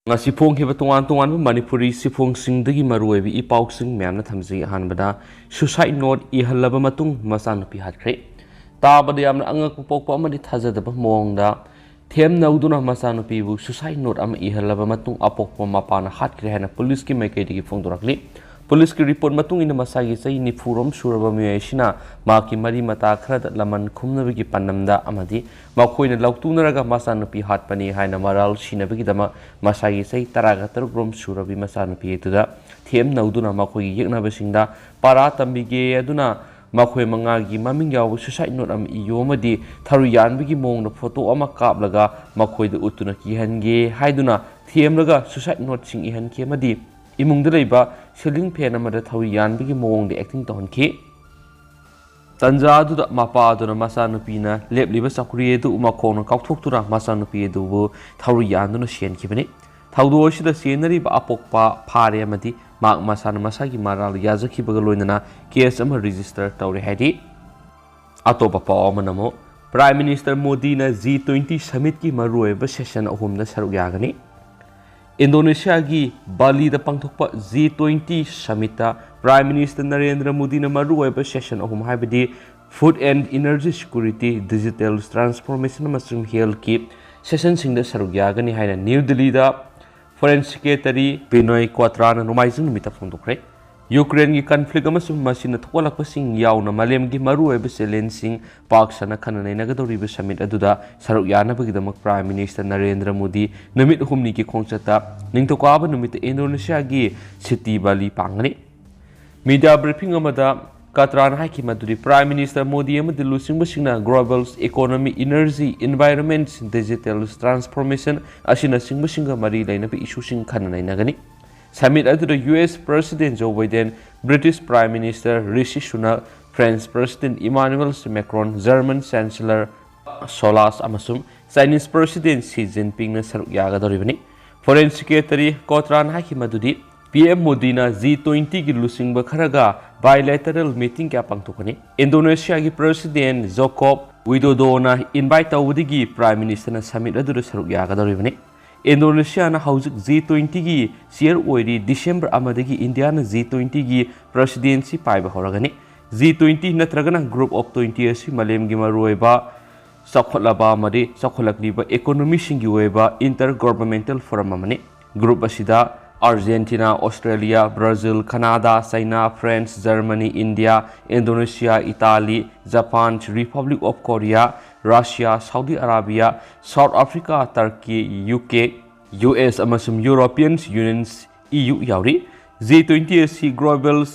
ngasi phongkhiba tongan tongan manipuri sifungsingdagi maruoibi ipausing memna thamji hanbada suicide note ehallaba matung machanupi hatkhre tabada yamna angak pokpa amadi thajadaba mongda them nauduna machanupi bu suicide note am ehallaba matung apokpa mapana hatkhre hana police ki maikaidigi phongdorakli police ki report matung ina masagi sai ni furom suraba miyaisina maki mari mata khra laman khumnabigi panamda amadi makoina lautunaraga machanupi hatpani haina maral sinabigi dama masagi sai taraga tarugrom surabi machanupi etuda them nauduna makoi yeknabasingda para tambige aduna makhoi mangagi maming yaw suicide note am iyomadi tharu yanbigi mongna photo ama kaplaga makhoi da utuna ki hange haiduna themraga suicide note sing ihan kemadi imung da leiba ceiling fan amada tharu yanbigi mongde acting tonki tanja adu mapa aduna machanupi na lebliba sakuri edu makhona kaukthoktura machanupi edu bu tharu yanduna sian kibani thaudo sida senari ba apokpa phare amadi mak masana masagi maral yazaki bagaloinana case ama register tawre hadi atopa paw namo Prime Minister Modi na G20 summit ki maruoiba session ahumda saruk yagani Indonesia gi Bali da pangthokpa G20 summit ta Prime Minister Narendra Modi na maruoiba session ahum haibadi food and energy security digital transformation amasung health ki session singda saruk yagani haina New Delhi da Foreign Secretary Binoy Quatrana numaizing numita phongdokre Ukraine gi conflict amasung masina thokolakpa sing yauna malem gi maruoiba challenge pak sana khananai nagadoriba summit aduda saruk yana bagidamak Prime Minister Narendra Modi numit humni ki khongchata ningtokaba numit Indonesia gi city Bali pangani media briefing amada Katran haiki maduri Prime Minister Modi amadi lusingba singna global economy energy environment digital transformation asina singba singa mari lainabi issue sing khananai nagani summit aduda US President Joe Biden British Prime Minister Rishi Sunak French President Emmanuel Macron German Chancellor Solas amasum Chinese President Xi Jinping na saruk yagadoribani Foreign Secretary Kotran haiki madudi PM Modi na G20 ki lusingba kharaga bilateral meeting kya pangthokani Indonesia ki President Joko Widodo na invite tawdigi Prime Minister na summit aduda saruk yagadoribani Indonesia na hauzik G20 gi chair oiri December amadagi India na G20 gi presidency paiba horagani G20 natragana group of 20 asi malem gi maruiba sakholaba amadi sakholakliba economy singi oiba intergovernmental forum amani group asida Argentina, Australia, Brazil, Canada, China, France, Germany, India, Indonesia, Italy, Japan, Republic of Korea, Russia, Saudi Arabia, South Africa, Turkey, UK, US amasum European Union EU yauri G20 asi global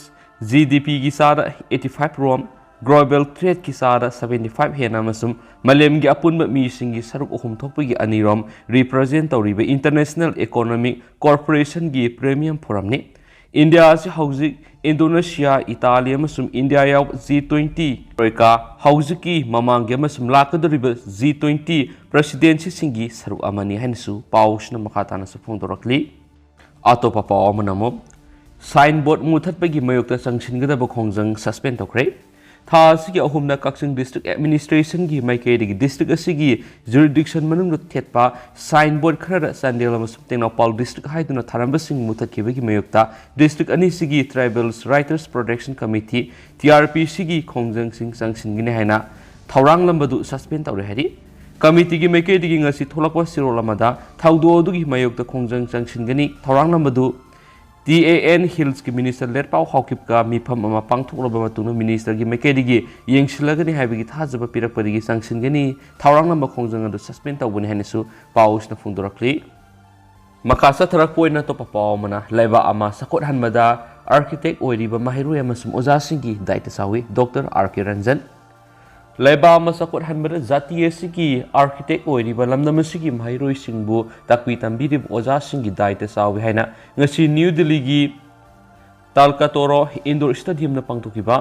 GDP gi sada 85 rom global trade ki sada 75 hena amasum malem gi apunba mi singi saruk ohum thokpagi anirom represent tawriba international economic corporation gi premium forum ni India asi hauzik Indonesia Italy amasum India yaw G20 Africa hauziki mamang gi amasum lakadoriba G20 presidency singi saruk amani hansu pausna makatana sa phongdorakli atopa paw manamo signboard muthatpagi mayokta sangsingadaba khongjang suspend tokre tha asigi ahumna Kaksing district administration gi maikaidigi district asigi jurisdiction manungda thetpa signboard khara sandel amasum Tengnapal district haiduna tharambasing muthatkibagi mayokta district ani sigi tribals writers protection committee TRP sigi khongjang sing sangsingine haina thaurang lambadu suspend tawre hari committee gi maikaidigi ngasi tholakwa sirolamada thaudo dugi mayokta khongjang sangsingani thaurang lambadu TAN Hills ki Minister Lerpau Hawkip ka mifam ama pangthuklaba matungna Minister gi maikaidigi yengsilagani haibagi thajaba pirakpadigi sangsingani thaurang namba khongjang adu suspend tawbuni hanisu paus na phungdorakli makasa tharak poina to papaw mana laiba ama sakot hanmada architect oiriba mahiru amasum oja singi daita sawi Dr. R.K. Ranjan laiba ama sakot hanmada jatiye sigi architect oiriba lamdam sigi mahiru singbu takwi tambiri oja singi daita sawi haina ngasi New Delhi gi Talkatoro Indoor Stadium na pangtukiba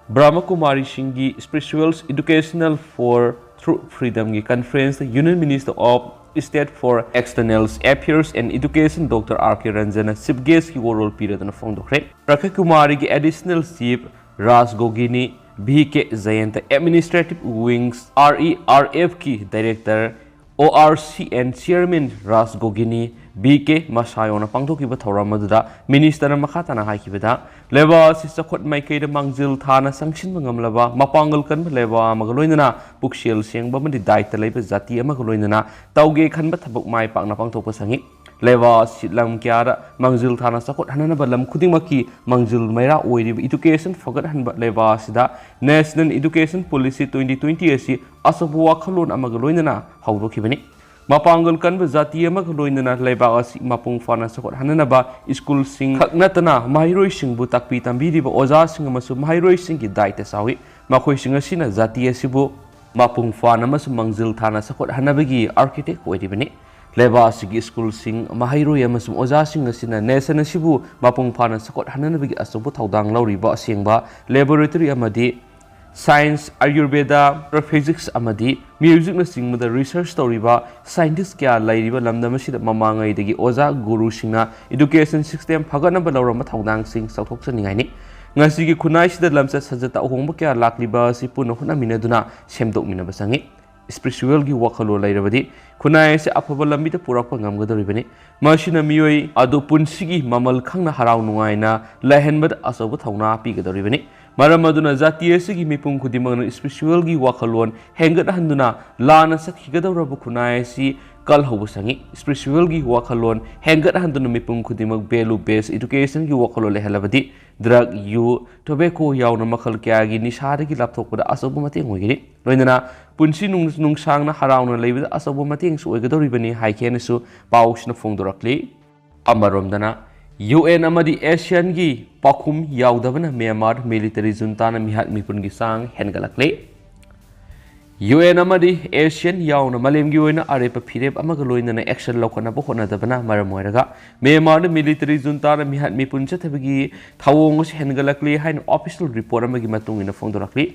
Brahma Kumari Singhi Spirituals Educational for True Freedom gi conference Union Minister of State for External Affairs and Education Dr. R.K. Ranjan chief guest ki role period na phongdokre Prakha Kumari gi additional chief Raj Gogini BK Zayanta Administrative Wings RERF ki Director ORC and Chairman Raj Gogini BK Masayona Pangtokiba Thora Maduda, Minister Makatana Haikibida, Leva Sister Maike the Mangzil Tana Sanction Mangamlava, Mapangal Kan Leva Magaloina, Bookshell Sing Bamadi Diet Labor Zati Magaloina, Tauge Kanbatabuk Mai Pangna Pangtopasangi, Leva Sitlam Kiara, Mangzil Tana Sakot Hananabalam Kudimaki, Mangzil Mera Oidi Education Forgot Hanbat Leva Sida, National Education Policy 2020 AC, Asabua Kalon Amagaloina, how do Kibini? Mapangal kan zati ama loinana leba asi mapung fana sakot hananaba school sing khaknatana mahiroi sing bu takpi tambiri ba oja sing amasu mahiroi sing ki daite sawi makhoi sing asina zati asibu mapung fana mas mangzil thana sakot hanabagi architect oidibani leba asi school sing mahiroi amasu oja sing asina nation asibu mapung fana sakot hananabagi asobu thaudang lauriba asengba laboratory amadi Science, Ayurveda, Physics, Amadi, Music na sing the research story ba scientists kya lairiba lamdamashi mamangai degi oza guru singna education system phagana ba lawra thaudang sing sauthok saningai ni ngasi gi khunai sida lamsa sajata hongba kya lakliba si puna huna minaduna semdok minaba sangi spiritual gi wakhalo lairabadi khunai se afaba lambi ta purakpa ngamgadoribani mashina miyoi adu punsigi mamal khangna harau nungaina lahenbad asobu thauna pigadoribani Maramaduna Zati Sigi Mipung Kudiman spiritual gi wakalon hengat handuna lana sat higadora bukunai si kal hobusangi spiritual gi wakalon hengat handuna mipung kudimak belu base education gi wakalo lehalabadi drug you tobacco yauna makal kya gi nisara gi lapthok pada asobu mateng hoigiri loinana punsi nung sangna harauna leibida asobu mateng su oigadori bani haikene su pausna fongdorakli amaromdana UN amadi Asian gi pakum yaudabana Myanmar military junta na mihat mipun gi sang hengalakle UN amadi Asian yauna malem gi oina arepa phirep amaga loina na action lokana bo khona dabana maramoiraga Myanmar military junta na mihat mipun chathabagi thawong se hengalakle hain official report amagi matung ina fongdorakle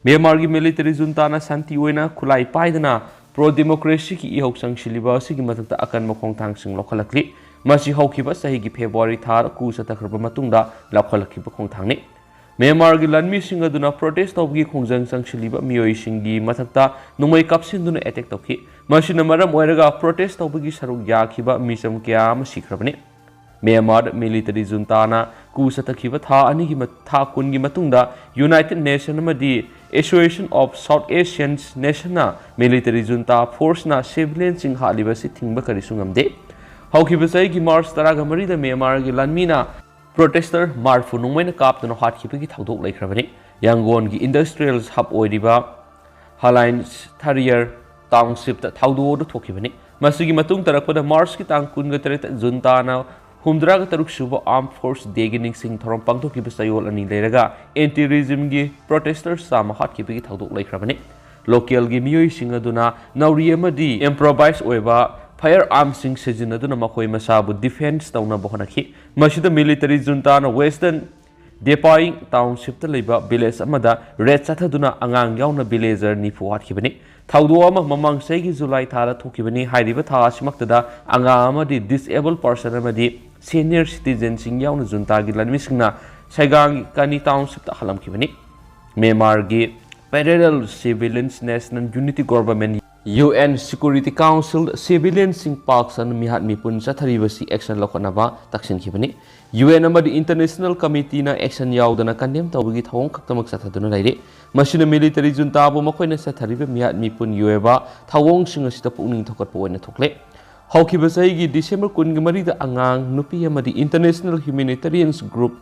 Myanmar gi military junta na santi oina khulai paidana pro democracy ki ihok sang siliba sigi matakta akan mokong thang sing lokhalakle Masi haukiba sahigi February thar ku satakhraba matungda lakhalakhiba khongthangni Myanmar gi lanmi singa duna protest tawgi khongjang sangshiliba miyoi singi mathakta numai kapsin duna attack tawki masina maram oiraga protest tawgi saruk yakhiba misam kya ma sikhrabani Myanmar military junta na ku satakhiba tha ani gi tha kun gi matungda United Nations amadi Association of South Asian Nations na military junta force na civilian sing haliba si thingba karisungamde Haukibasai ki Mars Taraga Marida Myanmar ki Lanmina protester Marfu Nungmaina Kaptano Hatkipiki Tautok Lakrabani, Yangon ki Industrials Hub Oidiba, Halines Tarrier Township Taudo Tokibani, Masigi Matung Tarakoda Mars ki Tangkun Gatret Zuntana, Humdraga Taruk Suba Armed Force Degening Sing Torompang Tokibasayol and Nileraga, anti-regime gi protesters Sama Hatkipiki Tautok Lakrabani, Local gi Mui Singaduna, Nauriamadi, Improvise Oiba, Firearms sing sejinaduna makoi masabu defense tauna bohanaki masida military junta na western Depai township ta leiba village amada red chathaduna angang yauna villager nifu hatkibani thaudo ama mamang segi July thara thokibani hairiba tha asimaktada anga amadi disabled person amadi senior citizen sing yauna junta gi lanmi singna saigang kani township ta halamkibani Myanmar gi Federal Civilians National Unity Government UN Security Council Civilian Sing Parks and Mihat Mipun Satharibasi Action Lokanaba Taksin Kibani UN amadi International Committee na action yaudana condemn tawgi thawong khaktamak sathaduna laire machine military junta bu makoina sathariba Mihat Mipun UEBA thawong singa sita pungning thokatpa oina thokle haukibasai gi December 13 da angang nupi amadi International Humanitarian Group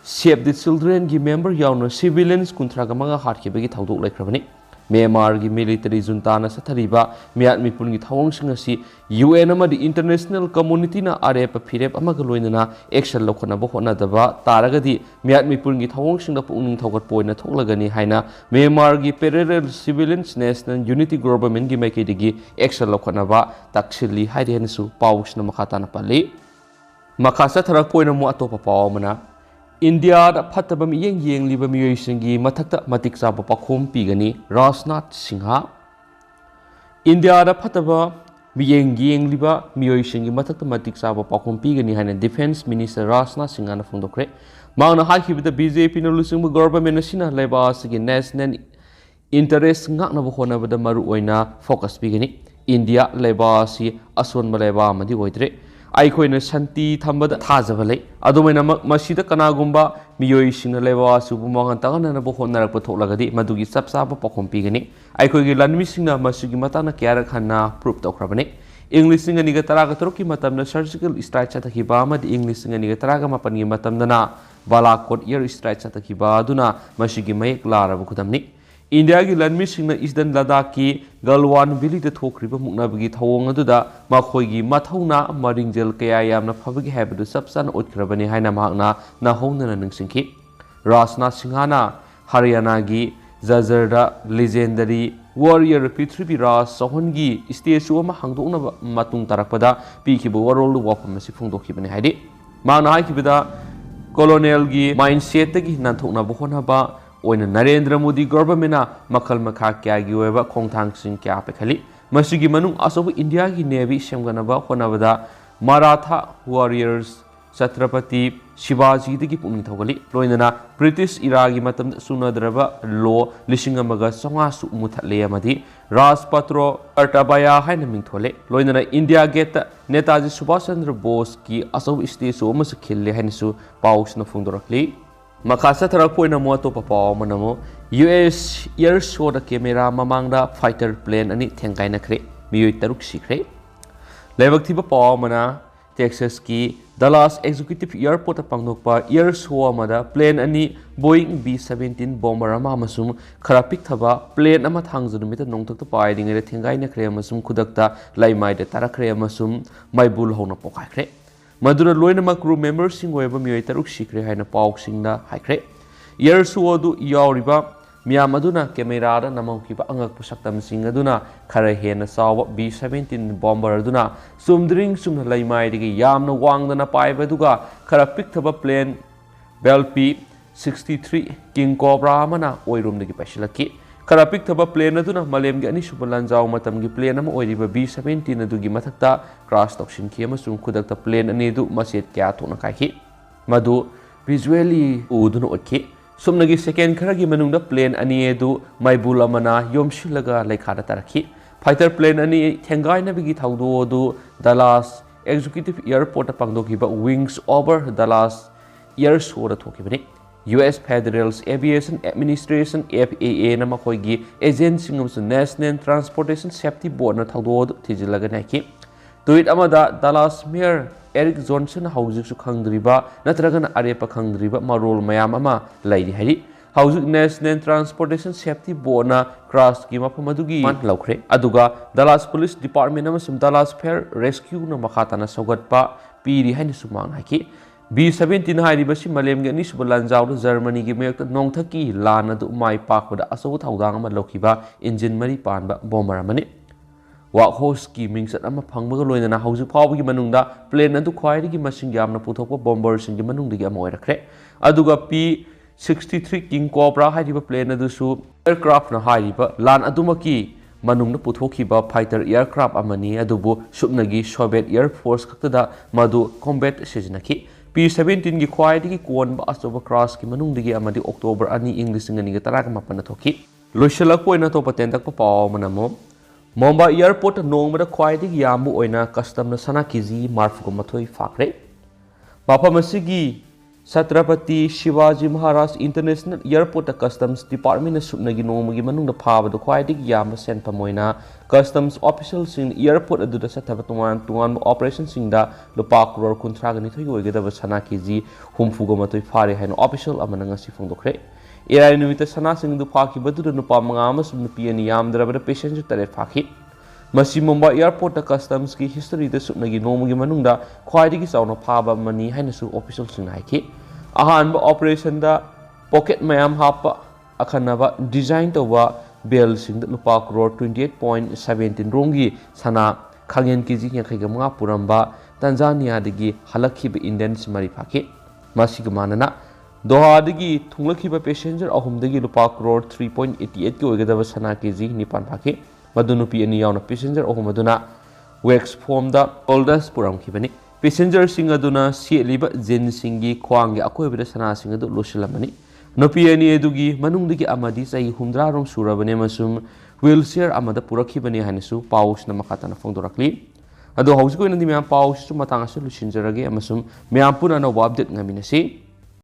Save the Children gi member yauna civilians kunthraga manga hatkibagi thawdok laikhrabani Myanmar gi military junta na sathariba Miat Mipun gi thawong singa si UN amadi international community na arep phirep amaga loinana action lokhana bo hona daba taragadi Miat Mipun gi thawong singa pungning thogat poina thoklagani haina Myanmar gi parallel civilians national unity government gi maikidigi action lokhana ba takshili haiden su pausna makhata na pali makhasa tharak poina mu atopa pawmana India da phatabam yeng liba miyoi singi mathakta matik chaba pakhom pigani Rajnath Singha India da phataba yeng liba miyoi singi mathakta matik chaba pakhom pigani haina Defense Minister Rajnath Singha na phongdokre mangna hakhibida BJP na lusingba government asina leba sigi national interest ngakna bo khona bada maru oina focus pigani India leba si ason leba amadi oidre ꯑꯩꯈꯣꯏꯅ ꯁꯟꯇꯤ ꯊꯝꯕꯗ ꯊꯥꯖꯕ ꯂꯩ ꯑꯗꯨꯃꯥꯏꯅꯃꯛ ꯃꯁꯤꯗ ꯀꯅꯥꯒꯨꯝꯕ ꯃꯤꯑꯣꯏꯁꯤꯡꯅ ꯂꯩꯕꯥꯛ ꯑꯁꯤꯕꯨ ꯃꯥꯡꯍꯟ ꯇꯥꯛꯍꯟꯅꯕ ꯍꯣꯠꯅꯔꯛꯄ ꯊꯣꯛꯂꯒꯗꯤ ꯃꯗꯨꯒꯤ ꯆꯞ ꯆꯥꯕ ꯄꯥꯎꯈꯨꯝ ꯄꯤꯒꯅꯤ ꯑꯩꯈꯣꯏꯒꯤ ꯂꯥꯟꯃꯤꯁꯤꯡꯅ ꯃꯁꯤꯒꯤ ꯃꯇꯥꯡꯗ ꯀꯌꯥꯔꯛ ꯍꯟꯅ ꯄ꯭ꯔꯨꯞ ꯇꯧꯈ꯭ꯔꯕꯅꯤ ꯏꯪ 2013ꯒꯤ ꯃꯇꯝꯗ ꯁꯔꯖꯤꯀꯦꯜ ꯁ꯭ꯇ꯭ꯔꯥꯏꯛ ꯆꯠꯊꯈꯤꯕ ꯑꯃꯗꯤ ꯏꯪ 2017ꯒꯤ ꯃꯇꯝꯗꯅ ꯕꯥꯂꯥꯀꯣꯠ ꯏꯌꯔ ꯁ꯭ꯇ꯭ꯔꯥꯏꯛ ꯆꯠꯊꯈꯤꯕ ꯑꯗꯨꯅ ꯃꯁꯤꯒꯤ ꯃꯌꯦꯛ ꯂꯥꯔꯕ ꯈꯨꯗꯝꯅꯤ ꯏꯟꯗꯤꯌꯥꯒꯤ ꯂꯥꯟꯃꯤꯁꯤꯡꯅ ꯏꯁꯇꯔꯟ ꯂꯗꯥꯈꯀꯤ ꯒꯜꯋꯥꯟ ꯚꯦꯂꯤꯗ ꯊꯣꯛꯈ꯭ꯔꯤꯕ ꯃꯨꯛꯅꯕꯒꯤ ꯊꯧꯑꯣꯡ ꯑꯗꯨꯗ ꯃꯈꯣꯏꯒꯤ ꯃꯊꯧꯅꯥ ꯃꯔꯤꯡꯖꯦꯜ ꯀꯌꯥ ꯌꯥꯝꯅ ꯐꯕꯒꯦ ꯍꯥꯏꯕꯗꯨ ꯆꯞ ꯆꯥꯅ ꯎꯠꯈ꯭ꯔꯕꯅꯤ ꯍꯥꯏꯅ ꯃꯍꯥꯛꯅ ꯅꯧꯍꯧꯅꯅ ꯅꯤꯡꯁꯤꯡꯈꯤ ꯔꯥꯖꯅꯥꯊ ꯁꯤꯡꯍꯅ ꯍꯔꯤꯌꯥꯅꯥꯒꯤ ꯖꯖꯔꯗ ꯂꯤꯖꯦꯟꯗꯔꯤ ꯋꯥꯔꯤꯌꯔ ꯄ꯭ꯔꯤꯊꯤꯕꯤꯔꯥꯖ ꯆꯧꯍꯥꯟꯒꯤ ꯁ꯭ꯇꯦꯆꯨ ꯑꯃ ꯍꯥꯡꯗꯣꯛꯅꯕ ꯃꯇꯨꯡ ꯇꯥꯔꯛꯄꯗ ꯄꯤꯈꯤꯕ ꯋꯥꯔꯣꯜꯗ ꯋꯥꯐꯝ ꯑꯁꯤ ꯐꯣꯡꯗꯣꯛꯈꯤꯕꯅꯤ ꯍꯥꯏꯗꯤ ꯃꯍꯥꯛꯅ ꯍꯥꯏꯈꯤꯕꯗ ꯀꯣꯂꯣꯅꯤꯌꯦꯜꯒꯤ ꯃꯥꯏꯟꯗꯁꯦꯠꯇꯒꯤ ꯅꯥꯟꯊꯣꯛꯅꯕ ꯍꯣꯠꯅꯕ ꯑꯣꯏꯅ ꯅꯔꯦꯟꯗ꯭ꯔ ꯃꯣꯗꯤ ꯒꯚꯔꯟꯃꯦꯟꯠꯅ ꯃꯈꯜ ꯃꯈꯥ ꯀꯌꯥꯒꯤ ꯑꯣꯏꯕ ꯈꯣꯡꯊꯥꯡꯁꯤꯡ ꯀꯌꯥ ꯄꯥꯏꯈꯠꯂꯤ ꯃꯁꯤꯒꯤ ꯃꯅꯨꯡ ꯑꯆꯧꯕ ꯏꯟꯗꯤꯌꯥꯒꯤ ꯅꯦꯚꯤ ꯁꯦꯝꯒꯠꯅꯕ ꯍꯣꯠꯅꯕꯗ ꯃꯔꯥꯊꯥ ꯋꯥꯔꯤꯌꯔꯁ ꯆꯇ꯭ꯔꯄꯇꯤ ꯁꯤꯕꯥꯖꯤꯗꯒꯤ ꯄꯨꯛꯅꯤꯡ ꯊꯧꯒꯠꯂꯤ ꯂꯣꯏꯅꯅ ꯕ꯭ꯔꯤꯇꯤꯁ ꯏꯔꯥꯒꯤ ꯃꯇꯝꯗ ꯆꯨꯅꯗ꯭ꯔꯕ ꯂꯣ 1900 ꯃꯨꯊꯠꯂꯦ ꯑꯃꯗꯤ ꯔꯥꯖꯄꯇ꯭ꯔꯣ ꯀꯔꯇꯥꯕꯌꯥ ꯍꯥꯏꯅ ꯃꯤꯡꯊꯣꯜꯂꯦ ꯂꯣꯏꯅꯅ ꯏꯟꯗꯤꯌꯥ ꯒꯦꯠꯇ ꯅꯦꯇꯥꯖꯤ ꯁꯨꯚꯥꯁ ꯆꯟꯗ꯭ꯔ ꯕꯣꯁꯀꯤ ꯑꯆꯧꯕ ꯁ꯭ꯇꯦꯆꯨ ꯑꯃꯁꯨ ꯈꯤꯜꯂꯦ ꯍꯥꯏꯅꯁꯨ ꯄꯥꯎꯁꯤꯅ ꯐꯣꯡꯗꯣꯔꯛꯂꯤ ꯃꯈꯥ ꯆꯠꯊꯔꯛꯄ ꯑꯣꯏꯅ ꯑꯃꯨꯛ ꯑꯇꯣꯞꯄ ꯄꯥꯎ ꯑꯃꯅ ꯑꯃꯨꯛ US ꯏꯌꯔ ꯁꯣꯗ ꯀꯦꯃꯦꯔꯥ ꯃꯃꯥꯡꯗ ꯐꯥꯏꯇꯔ ꯄ꯭ꯂꯦꯟ ꯑꯅꯤ ꯊꯦꯡꯒꯥꯏꯅꯈ꯭ꯔꯦ ꯃꯤꯑꯣꯏ 6 ꯁꯤꯈ꯭ꯔꯦ ꯂꯥꯏꯕꯛ ꯊꯤꯕ ꯄꯥꯎ ꯑꯃꯅ ꯇꯦꯛꯁꯥꯁꯀꯤ ꯗꯂꯥꯁ ꯑꯦꯛꯖꯤꯀ꯭ꯌꯨꯇꯤꯚ ꯏꯌꯔꯄꯣꯔꯠꯇ ꯄꯥꯡꯊꯣꯛꯄ ꯏꯌꯔ ꯁꯣ ꯑꯃꯗ ꯄ꯭ꯂꯦꯟ ꯑꯅꯤ ꯕꯣꯏꯡ B-17 ꯕꯣꯝꯕꯔ ꯑꯃ ꯑꯃꯁꯨꯡ ꯈꯔ ꯄꯤꯛꯊꯕ ꯄ꯭ꯂꯦꯟ ꯑꯃ ꯊꯥꯡꯖ ꯅꯨꯃꯤꯠꯇ ꯅꯣꯡꯊꯛꯇ ꯄꯥꯏꯔꯤꯉꯩꯗ ꯊꯦꯡꯒꯥꯏꯅꯈ꯭ꯔꯦ ꯑꯃꯁꯨꯡ ꯈꯨꯗꯛꯇ ꯂꯩꯃꯥꯏꯗ ꯇꯥꯔꯛꯈ꯭ꯔꯦ ꯑꯃꯁꯨꯡ ꯃꯩꯕꯨꯜ ꯍꯧꯅ ꯄꯣꯈꯥꯏꯈ꯭ꯔꯦ ꯃꯗꯨꯅ ꯂꯣꯏꯅꯃꯛ ꯀ꯭ꯔꯨ ꯃꯦꯝꯕꯔꯁꯤꯡ ꯑꯣꯏꯕ ꯃꯤꯑꯣꯏ 6 ꯁꯤꯈ꯭ꯔꯦ ꯍꯥꯏꯅ ꯄꯥꯎꯁꯤꯡꯗ ꯍꯥꯏꯈ꯭ꯔꯦ ꯏꯌꯔ ꯁꯣ ꯑꯗꯨ ꯌꯥꯎꯔꯤꯕ ꯃꯤꯌꯥꯝ ꯑꯗꯨꯅ ꯀꯦꯃꯦꯔꯥꯗ ꯅꯝꯍꯧꯈꯤꯕ ꯑꯉꯛꯄ ꯁꯛꯇꯝꯁꯤꯡ ꯑꯗꯨꯅ ꯈꯔ ꯍꯦꯟꯅ ꯆꯥꯎꯕ B-17 ꯕꯣꯝꯕꯔ ꯑꯗꯨꯅ ꯆꯨꯝꯅ ꯂꯩꯃꯥꯏꯗꯒꯤ ꯌꯥꯝꯅ ꯋꯥꯡꯗꯅ ꯄꯥꯏꯕ ꯑꯗꯨꯒ ꯈꯔ ꯄꯤꯛꯊꯕ ꯄ꯭ꯂꯦꯟ ꯕꯦꯜꯄꯤ 63 ꯀꯤꯡ ꯀꯣꯕ꯭ꯔꯥ ꯑꯃꯅ ꯑꯣꯏꯔꯣꯝꯗꯒꯤ ꯄꯥꯏꯁꯤꯜꯂꯛꯈꯤ ꯈꯔ ꯄꯤꯛꯊꯕ ꯄ꯭ꯂꯦꯟ ꯑꯗꯨꯅ ꯃꯥꯂꯦꯝꯒꯤ ꯑꯅꯤꯁꯨꯕ ꯂꯥꯟꯖꯥꯎ ꯃꯇꯝꯒꯤ ꯄ꯭ꯂꯦꯟ ꯑꯃ ꯑꯣꯏꯔꯤꯕ B-17 ꯑꯗꯨꯒꯤ ꯃꯊꯛꯇ ꯀ꯭ꯔꯥꯁ ꯇꯧꯁꯤꯟꯈꯤ ꯑꯃꯁꯨꯡ ꯈꯨꯗꯛꯇ ꯄ꯭ꯂꯦꯟ ꯑꯅꯤ ꯑꯗꯨ ꯃꯆꯦꯠ ꯀꯌꯥ ꯊꯣꯛꯅ ꯀꯥꯏꯈꯤ ꯃꯗꯨ ꯚꯤꯖꯨꯑꯦꯂꯤ ꯎꯗꯨꯅ ꯎꯠꯈꯤ ꯁꯨꯝꯅꯒꯤ ꯁꯦꯀꯦꯟ ꯈꯔꯒꯤ ꯃꯅꯨꯡꯗ ꯄ꯭ꯂꯦꯟ ꯑꯅꯤ ꯑꯗꯨ ꯃꯩꯕꯨꯜ ꯑꯃꯅ ꯌꯣꯝꯁꯤꯜꯂꯒ ꯂꯩꯈꯥꯗ ꯇꯥꯔꯛꯈꯤ ꯐꯥꯏꯇꯔ ꯄ꯭ꯂꯦꯟ ꯑꯅꯤ ꯊꯦꯡꯒꯥꯏꯅꯕꯒꯤ ꯊꯧꯗꯣꯛ ꯑꯗු ꯗꯂꯥꯁ ꯑꯦꯛꯖꯤꯀ꯭ꯌꯨꯇꯤꯚ ꯏꯌꯔꯄꯣꯔꯠꯇ ꯄꯥꯡꯊꯣꯛꯈꯤꯕ ꯋꯤꯡꯁ ꯑꯣꯚꯔ ꯗꯂꯥꯁ ꯏꯌꯔ ꯁꯣꯗ ꯊꯣꯛꯈꯤꯕꯅꯤ US ꯐꯦꯗꯔꯦꯜ ꯑꯦꯚꯤꯌꯦꯁꯟ ꯑꯦꯗꯃꯤꯅꯤꯁꯇ꯭ꯔꯦꯁꯟ FAAꯅ ꯃꯈꯣꯏꯒꯤ ꯑꯦꯖꯦꯟꯠꯁꯤꯡ ꯑꯃꯁꯨꯡ ꯅꯦꯁꯅꯦꯜ ꯇ꯭ꯔꯥꯟꯁꯄꯣꯔꯇꯦꯁꯟ ꯁꯦꯐꯇꯤ ꯕꯣꯔꯗꯅ ꯊꯧꯗꯣꯛ ꯑꯗꯨ ꯊꯤꯖꯤꯜꯂꯒ ꯅꯥꯏꯈꯤ ꯇ꯭ꯋꯤꯠ ꯑꯃꯗ ꯗꯂꯥꯁ ꯃꯦꯌꯔ ꯑꯦꯔꯤꯛ ꯖꯣꯟꯁꯟꯅ ꯍꯧꯖꯤꯛꯁꯨ ꯈꯪꯗ꯭ꯔꯤꯕ ꯅꯠꯇ꯭ꯔꯒꯅ ꯑꯔꯦꯞꯄ ꯈꯪꯗ꯭ꯔꯤꯕ ꯃꯔꯣꯜ ꯃꯌꯥꯝ ꯑꯃ ꯂꯩꯔꯤ ꯍꯥꯏꯔꯤ ꯍꯧꯖꯤꯛ ꯅꯦꯁꯅꯦꯜ ꯇ꯭ꯔꯥꯟꯁꯄꯣꯔꯇꯦꯁꯟ ꯁꯦꯐꯇꯤ ꯕꯣꯔꯗꯅ ꯀ꯭ꯔꯥꯁꯀꯤ ꯃꯐꯝ ꯑꯗꯨꯒꯤ ꯂꯧꯈ꯭ꯔꯦ ꯑꯗꯨꯒ ꯗꯂꯥꯁ ꯄꯨꯂꯤꯁ ꯗꯤꯄꯥꯔꯠꯃꯦꯟꯠ ꯑꯃꯁꯨꯡ ꯗꯂꯥꯁ ꯐꯦꯌꯔ ꯔꯦꯁꯀ꯭ꯌꯨꯅ ꯃꯈꯥ ꯇꯥꯅ ꯁꯧꯒꯠꯄ ꯄꯤꯔꯤ ꯍꯥꯏꯅꯁꯨ ꯃꯍꯥꯛꯅ ꯍꯥꯏꯈꯤ B-17 ꯍꯥꯏꯔꯤꯕꯁꯤ ꯃꯥꯂꯦꯝꯒꯤ ꯑꯅꯤꯁꯨꯕ ꯂꯥꯟꯖꯥꯎꯗ ꯖꯔꯃꯅꯤꯒꯤ ꯃꯥꯌꯣꯛꯇ ꯅꯣꯡꯊꯛꯀꯤ ꯂꯥꯟ ꯑꯗꯨ ꯃꯥꯏ ꯄꯥꯛꯄꯗ ꯑꯆꯧꯕ ꯊꯧꯗꯥꯡ ꯑꯃ ꯂꯧꯈꯤꯕ ꯏꯟꯖꯤꯟ ꯃꯔꯤ ꯄꯥꯟꯕ ꯕꯣꯝꯕꯔ ꯑꯃꯅꯤ ꯋꯥꯛꯍꯣꯔꯁꯀꯤ ꯃꯤꯡꯆꯠ ꯑꯃ ꯐꯪꯕꯒ ꯂꯣꯏꯅꯅ ꯍꯧꯖꯤꯛ ꯐꯥꯎꯕꯒꯤ ꯃꯅꯨꯡꯗ ꯄ꯭ꯂꯦꯟ ꯑꯗꯨ ꯈ꯭ꯋꯥꯏꯗꯒꯤ ꯃꯁꯤꯡ ꯌꯥꯝꯅ ꯄꯨꯊꯣꯛꯄ ꯕꯣꯝꯕꯔꯁꯤꯡꯒꯤ ꯃꯅꯨꯡꯗꯒꯤ ꯑꯃ ꯑꯣꯏꯔꯛꯈ꯭ರೆ ꯑꯗꯨꯒ P-63 ꯀꯤꯡ ꯀꯣꯕ꯭ꯔꯥ ꯍꯥꯏꯔꯤꯕ ꯄ꯭ꯂꯦꯟ ꯑꯗꯨꯁꯨ ꯑꯦꯌꯔꯀ꯭ꯔꯥꯐꯅ ꯍꯥꯏꯔꯤꯕ ꯂꯥꯟ ꯑꯗꯨꯃꯛꯀꯤ ꯃꯅꯨꯡꯗ ꯄꯨꯊꯣꯛꯈꯤꯕ ꯐꯥꯏꯇꯔ ꯑꯦꯌꯔꯀ꯭ꯔꯥꯐ ꯑꯃꯅꯤ ꯑꯗꯨꯕꯨ ꯁꯨꯞꯅꯒꯤ ꯁꯣꯚꯤꯌꯦꯠ ꯑꯦꯌꯔ ꯐꯣꯔꯁ ꯈꯛꯇꯗ ꯃꯗꯨ ꯀꯣꯝꯕꯦꯠ ꯁꯤꯖꯤꯟꯅꯈꯤ P-17ꯒꯤ ꯈ꯭ꯋꯥꯏꯗꯒꯤ ꯀꯣꯟꯕ ꯑꯆꯧꯕ ꯀ꯭ꯔꯥꯁꯀꯤ ꯃꯅꯨꯡꯗꯒꯤ ꯑꯃꯗꯤ ꯑꯣꯛꯇꯣꯕꯔ 2 ꯏꯪ 2017ꯗ ꯊꯣꯛꯈꯤ ꯂꯣꯏꯁꯤꯜꯂꯛꯄ ꯑꯣꯏꯅ ꯑꯇꯣꯞꯄ ꯇꯦꯟꯇꯛꯄ ꯄꯥꯎ ꯑꯃꯅ ꯑꯃꯨꯛ ꯃꯨꯝꯕꯥꯏ ꯏꯌꯔꯄꯣꯔꯠꯇ ꯅꯣꯡꯃꯗ ꯈ꯭ꯋꯥꯏꯗꯒꯤ ꯌꯥꯝꯕ ꯑꯣꯏꯅ ꯀꯁꯇꯝꯅ ꯁꯅꯥ ꯀꯦꯖꯤ 39 ꯐꯥꯈ꯭ꯔꯦ ꯃꯐꯝ ꯑꯁꯤꯒꯤ ꯁꯇ꯭ꯔꯄꯇꯤ ꯁꯤꯕꯥꯖꯤ ꯃꯍꯥꯔꯥꯖ ꯏꯟꯇꯔꯅꯦꯁꯅꯦꯜ ꯏꯌꯔꯄꯣꯔꯠꯇ ꯀꯁꯇꯝꯁ ꯗꯤꯄꯥꯔꯠꯃꯦꯟꯠꯅ ꯁꯨꯞꯅꯒꯤ ꯅꯣꯡꯃꯒꯤ ꯃꯅꯨꯡꯗ ꯐꯥꯕꯗ ꯈ꯭ꯋꯥꯏꯗꯒꯤ ꯌꯥꯝꯕ ꯁꯦꯟꯐꯝ ꯑꯣꯏꯅ ꯀꯁꯇꯝꯁ ꯑꯣꯐꯤꯁꯤꯌꯦꯜꯁꯤꯡꯅ ꯏꯌꯔꯄꯣꯔꯠ ꯑꯗꯨꯗ ꯆꯠꯊꯕ ꯇꯣꯉꯥꯟ ꯇꯣꯉꯥꯟꯕ ꯑꯣꯄꯔꯦꯁꯟꯁꯤꯡꯗ ꯂꯨꯄꯥ ꯀ꯭ꯔꯣꯔ 62 ꯑꯣꯏꯒꯗꯕ ꯁꯅꯥ ꯀꯦꯖꯤ 69 ꯐꯥꯔꯦ ꯍꯥꯏꯅ ꯑꯣꯐꯤꯁꯤꯌꯦꯜ ꯑꯃꯅ ꯉꯁꯤ ꯐꯣꯡꯗꯣꯛꯈ꯭ꯔꯦ ꯏꯔꯥꯏ ꯅꯨꯃꯤꯠꯇ ꯁꯅꯥꯁꯤꯡ ꯑꯗꯨ ꯐꯥꯈꯤꯕꯗꯨꯗ ꯅꯨꯄꯥ 5 ꯑꯃꯁꯨꯡ ꯅꯨꯄꯤ 2 ꯌꯥꯝꯗ꯭ꯔꯕꯗ ꯄꯦꯁꯦꯟꯖꯔ 9 ꯐꯥꯈꯤ ꯃꯁꯤ ꯃꯨꯝꯕꯥꯏ ꯏꯌꯔꯄꯣꯔꯠꯇ ꯀꯁꯇꯝꯁꯀꯤ ꯍꯤꯁꯇꯔꯤꯗ ꯁꯨꯞꯅꯒꯤ ꯅꯣꯡꯃꯒꯤ ꯃꯅꯨꯡꯗ ꯈ꯭ꯋꯥꯏꯗꯒꯤ ꯆꯥꯎꯅ ꯐꯥꯕ ꯑꯃꯅꯤ ꯍꯥꯏꯅꯁꯨ ꯑꯣꯐꯤꯁꯤꯌꯦꯜꯁꯤꯡꯅ ꯍꯥꯏꯈꯤ ꯑꯍꯥꯟꯕ ꯑꯣꯄꯔꯦꯁꯟꯗ ꯄꯣꯀꯦꯠ ꯃꯌꯥꯝ ꯍꯥꯞꯄ ꯑꯈꯟꯅꯕ ꯗꯤꯖꯥꯏꯟ ꯇꯧꯕ ꯕꯦꯜꯁꯤꯡꯗ ꯂꯨꯄꯥ ꯀ꯭ꯔꯣꯔ 28.17 ꯔꯣꯝꯒꯤ ꯁꯅꯥ ꯈꯥꯡꯌꯦꯟ ꯀꯦꯖꯤ 65 ꯄꯨꯔꯝꯕ ꯇꯟꯖꯥꯅꯤꯌꯥꯗꯒꯤ ꯍꯜꯂꯛꯈꯤꯕ ꯏꯟꯗꯤꯌꯟꯁ 3 ꯐꯥꯈꯤ ꯃꯁꯤꯒ ꯃꯥꯟꯅꯅ ꯗꯣꯍꯥꯗꯒꯤ ꯊꯨꯡꯂꯛꯈꯤꯕ ꯄꯦꯁꯦꯟꯖꯔ 3ꯗꯒꯤ ꯂꯨꯄꯥ ꯀ꯭ꯔꯣꯔ 3.88 ꯑꯣꯏꯒꯗꯕ ꯁꯅꯥ ꯀꯦꯖꯤ 9 ꯐꯥꯈꯤ ꯃꯗꯨ ꯅꯨꯄꯤ 2 ꯌꯥꯎꯅ ꯄꯦꯁꯦꯟꯖꯔ 3 ꯑꯗꯨꯅ ꯋꯦꯛꯁ ꯐꯣꯝꯗ ꯒꯣꯜꯗꯁ ꯄꯨꯔꯝꯈꯤꯕꯅꯤ ꯄꯦꯁꯦꯟꯖꯔꯁꯤꯡ ꯑꯗꯨꯅ ꯁꯦꯠꯂꯤꯕ ꯖꯤꯟꯁꯤꯡꯒꯤ ꯈ꯭ꯋꯥꯡꯒꯤ ꯑꯀꯣꯏꯕꯗ ꯁꯅꯥꯁꯤꯡ ꯑꯗꯨ ꯂꯣꯠꯁꯤꯜꯂꯝꯕꯅꯤ ꯅꯨꯄꯤ 2 ꯑꯗꯨꯒꯤ ꯃꯅꯨꯡꯗꯒꯤ ꯑꯃꯗꯤ ꯆꯍꯤ 60 ꯁꯨꯔꯕꯅꯤ ꯑꯃꯁꯨꯡ ꯋꯤꯜꯆꯤꯌꯔ ꯑꯃꯗ ꯄꯨꯔꯛꯈꯤꯕꯅꯤ ꯍꯥꯏꯅꯁꯨ ꯄꯥꯎꯁꯤꯅ ꯃꯈꯥ ꯇꯥꯅ ꯐꯣꯡꯗꯣꯔꯛꯂꯤ ꯑꯗꯣ ꯍꯧꯖꯤꯛ ꯑꯣꯏꯅꯗꯤ ꯃꯌꯥꯝ ꯄꯥꯎꯁꯤꯁꯨ ꯃꯇꯥꯡ ꯑꯁꯤ ꯂꯣꯏꯁꯤꯟꯖꯔꯒꯦ ꯑꯃꯁꯨꯡ ꯃꯌꯥꯝ ꯄꯨꯟꯅ ꯑꯅꯧꯕ ꯑꯞꯗꯦꯠ ꯉꯥꯏꯃꯤꯟꯅꯁꯤ